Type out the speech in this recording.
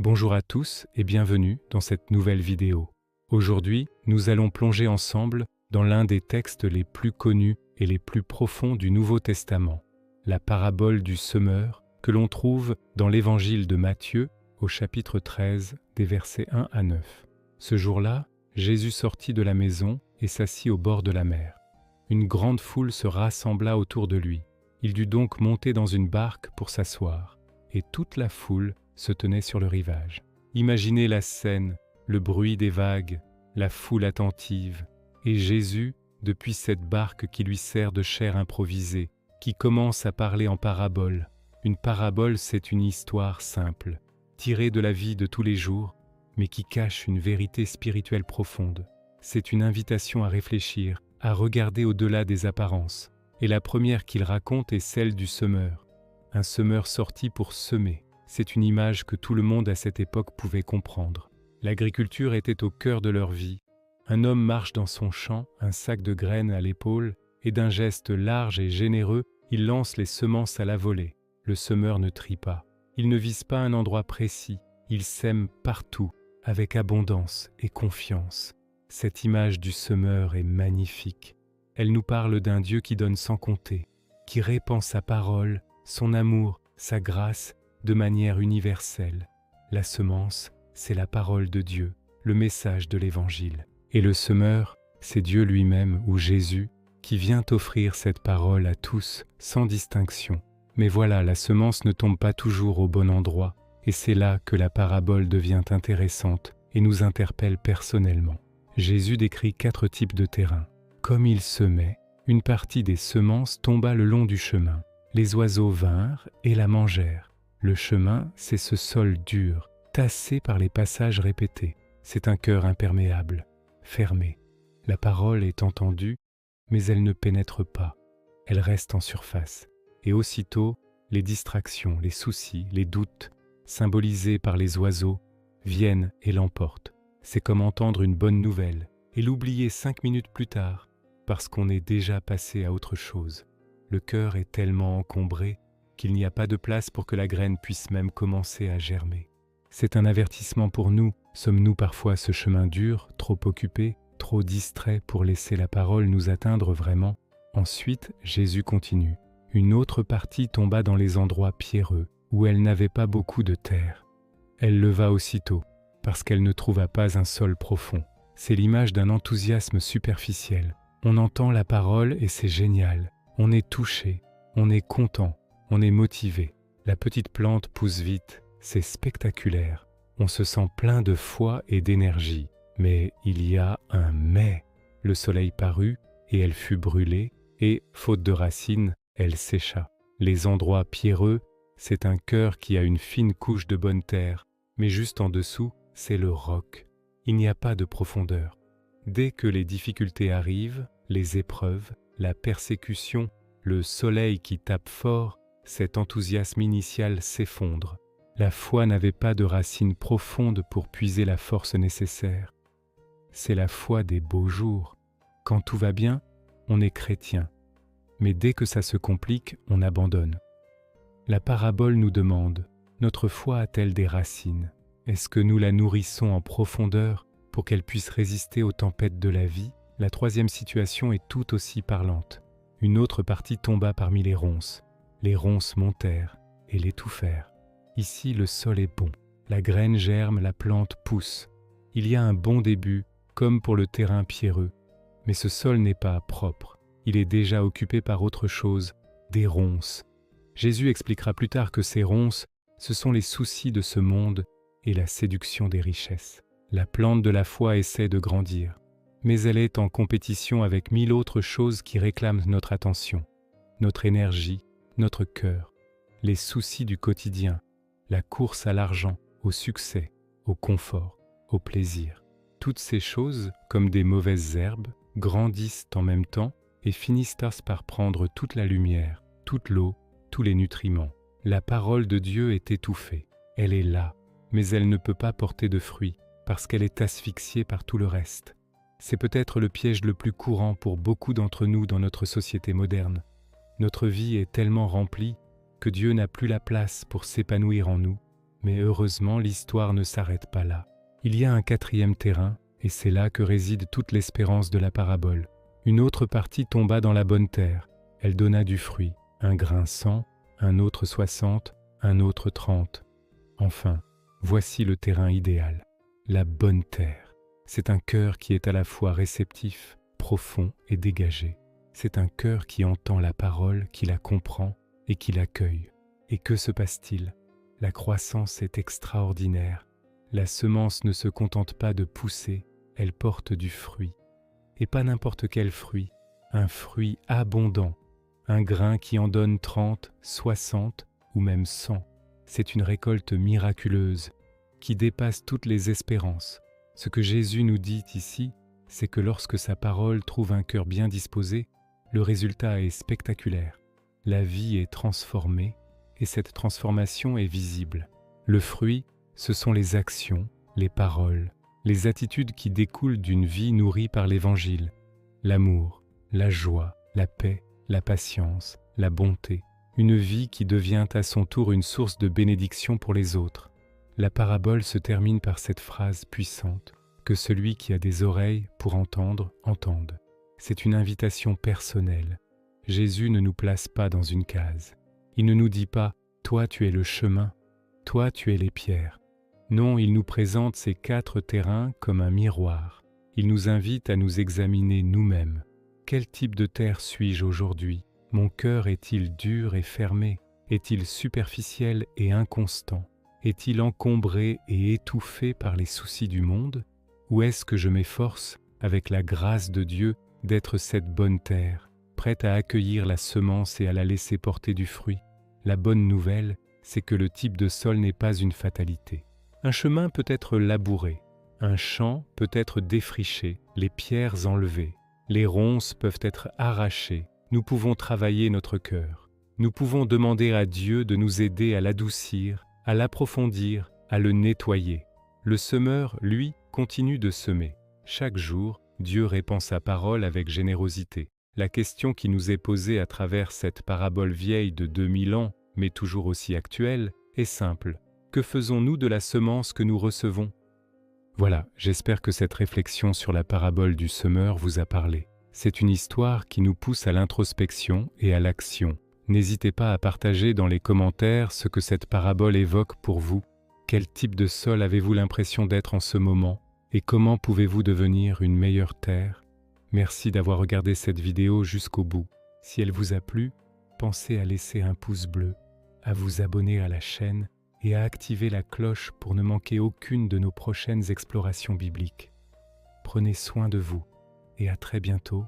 Bonjour à tous et bienvenue dans cette nouvelle vidéo. Aujourd'hui, nous allons plonger ensemble dans l'un des textes les plus connus et les plus profonds du Nouveau Testament, la parabole du semeur que l'on trouve dans l'évangile de Matthieu au chapitre 13 des versets 1 à 9. Ce jour-là, Jésus sortit de la maison et s'assit au bord de la mer. Une grande foule se rassembla autour de lui. Il dut donc monter dans une barque pour s'asseoir, et toute la foule se tenait sur le rivage. Imaginez la scène, le bruit des vagues, la foule attentive, et Jésus, depuis cette barque qui lui sert de chair improvisée, qui commence à parler en parabole. Une parabole, c'est une histoire simple, tirée de la vie de tous les jours, mais qui cache une vérité spirituelle profonde. C'est une invitation à réfléchir, à regarder au-delà des apparences. Et la première qu'il raconte est celle du semeur. Un semeur sorti pour semer. C'est une image que tout le monde à cette époque pouvait comprendre. L'agriculture était au cœur de leur vie. Un homme marche dans son champ, un sac de graines à l'épaule, et d'un geste large et généreux, il lance les semences à la volée. Le semeur ne trie pas. Il ne vise pas un endroit précis. Il sème partout, avec abondance et confiance. Cette image du semeur est magnifique. Elle nous parle d'un Dieu qui donne sans compter, qui répand sa parole, son amour, sa grâce, de manière universelle. La semence, c'est la parole de Dieu, le message de l'Évangile. Et le semeur, c'est Dieu lui-même ou Jésus qui vient offrir cette parole à tous sans distinction. Mais voilà, la semence ne tombe pas toujours au bon endroit, et c'est là que la parabole devient intéressante et nous interpelle personnellement. Jésus décrit 4 types de terrain. Comme il semait, une partie des semences tomba le long du chemin. Les oiseaux vinrent et la mangèrent. Le chemin, c'est ce sol dur, tassé par les passages répétés. C'est un cœur imperméable, fermé. La parole est entendue, mais elle ne pénètre pas. Elle reste en surface. Et aussitôt, les distractions, les soucis, les doutes, symbolisés par les oiseaux, viennent et l'emportent. C'est comme entendre une bonne nouvelle et l'oublier 5 minutes plus tard, parce qu'on est déjà passé à autre chose. Le cœur est tellement encombré qu'il n'y a pas de place pour que la graine puisse même commencer à germer. C'est un avertissement pour nous. Sommes-nous parfois ce chemin dur, trop occupés, trop distraits pour laisser la parole nous atteindre vraiment? Ensuite, Jésus continue. Une autre partie tomba dans les endroits pierreux, où elle n'avait pas beaucoup de terre. Elle leva aussitôt, parce qu'elle ne trouva pas un sol profond. C'est l'image d'un enthousiasme superficiel. On entend la parole et c'est génial. On est touché, on est content, on est motivé. La petite plante pousse vite, c'est spectaculaire. On se sent plein de foi et d'énergie. Mais il y a un mais. Le soleil parut et elle fut brûlée et, faute de racines, elle sécha. Les endroits pierreux, c'est un cœur qui a une fine couche de bonne terre, mais juste en dessous, c'est le roc. Il n'y a pas de profondeur. Dès que les difficultés arrivent, les épreuves, la persécution, le soleil qui tape fort, cet enthousiasme initial s'effondre. La foi n'avait pas de racines profondes pour puiser la force nécessaire. C'est la foi des beaux jours. Quand tout va bien, on est chrétien. Mais dès que ça se complique, on abandonne. La parabole nous demande, notre foi a-t-elle des racines? Est-ce que nous la nourrissons en profondeur pour qu'elle puisse résister aux tempêtes de la vie? La troisième situation est tout aussi parlante. Une autre partie tomba parmi les ronces. Les ronces montèrent et l'étouffèrent. Ici, le sol est bon. La graine germe, la plante pousse. Il y a un bon début, comme pour le terrain pierreux. Mais ce sol n'est pas propre. Il est déjà occupé par autre chose, des ronces. Jésus expliquera plus tard que ces ronces, ce sont les soucis de ce monde et la séduction des richesses. La plante de la foi essaie de grandir, mais elle est en compétition avec 1000 autres choses qui réclament notre attention, notre énergie, notre cœur, les soucis du quotidien, la course à l'argent, au succès, au confort, au plaisir. Toutes ces choses, comme des mauvaises herbes, grandissent en même temps et finissent par prendre toute la lumière, toute l'eau, tous les nutriments. La parole de Dieu est étouffée. Elle est là, mais elle ne peut pas porter de fruits parce qu'elle est asphyxiée par tout le reste. C'est peut-être le piège le plus courant pour beaucoup d'entre nous dans notre société moderne. Notre vie est tellement remplie que Dieu n'a plus la place pour s'épanouir en nous, Mais heureusement, l'histoire ne s'arrête pas là. Il y a un quatrième terrain, et c'est là que réside toute l'espérance de la parabole. Une autre partie tomba dans la bonne terre. Elle donna du fruit, un grain 100, un autre 60, un autre 30. Enfin, voici le terrain idéal, la bonne terre. C'est un cœur qui est à la fois réceptif, profond et dégagé. C'est un cœur qui entend la parole, qui la comprend et qui l'accueille. Et que se passe-t-il? La croissance est extraordinaire. La semence ne se contente pas de pousser, elle porte du fruit. Et pas n'importe quel fruit, un fruit abondant, un grain qui en donne 30, 60 ou même 100. C'est une récolte miraculeuse qui dépasse toutes les espérances. Ce que Jésus nous dit ici, c'est que lorsque sa parole trouve un cœur bien disposé, le résultat est spectaculaire. La vie est transformée et cette transformation est visible. Le fruit, ce sont les actions, les paroles, les attitudes qui découlent d'une vie nourrie par l'Évangile. L'amour, la joie, la paix, la patience, la bonté. Une vie qui devient à son tour une source de bénédiction pour les autres. La parabole se termine par cette phrase puissante « Que celui qui a des oreilles pour entendre, entende ». C'est une invitation personnelle. Jésus ne nous place pas dans une case. Il ne nous dit pas « Toi tu es le chemin, toi tu es les pierres ». Non, il nous présente ces 4 terrains comme un miroir. Il nous invite à nous examiner nous-mêmes. Quel type de terre suis-je aujourd'hui ? Mon cœur est-il dur et fermé? Est-il superficiel et inconstant? Est-il encombré et étouffé par les soucis du monde? Ou est-ce que je m'efforce, avec la grâce de Dieu, d'être cette bonne terre, prête à accueillir la semence et à la laisser porter du fruit? La bonne nouvelle, c'est que le type de sol n'est pas une fatalité. Un chemin peut être labouré, un champ peut être défriché, les pierres enlevées, les ronces peuvent être arrachées. Nous pouvons travailler notre cœur. Nous pouvons demander à Dieu de nous aider à l'adoucir, à l'approfondir, à le nettoyer. Le semeur, lui, continue de semer. Chaque jour, Dieu répand sa parole avec générosité. La question qui nous est posée à travers cette parabole vieille de 2000 ans, mais toujours aussi actuelle, est simple. Que faisons-nous de la semence que nous recevons? Voilà, j'espère que cette réflexion sur la parabole du semeur vous a parlé. C'est une histoire qui nous pousse à l'introspection et à l'action. N'hésitez pas à partager dans les commentaires ce que cette parabole évoque pour vous. Quel type de sol avez-vous l'impression d'être en ce moment? Et comment pouvez-vous devenir une meilleure terre? Merci d'avoir regardé cette vidéo jusqu'au bout. Si elle vous a plu, pensez à laisser un pouce bleu, à vous abonner à la chaîne et à activer la cloche pour ne manquer aucune de nos prochaines explorations bibliques. Prenez soin de vous et à très bientôt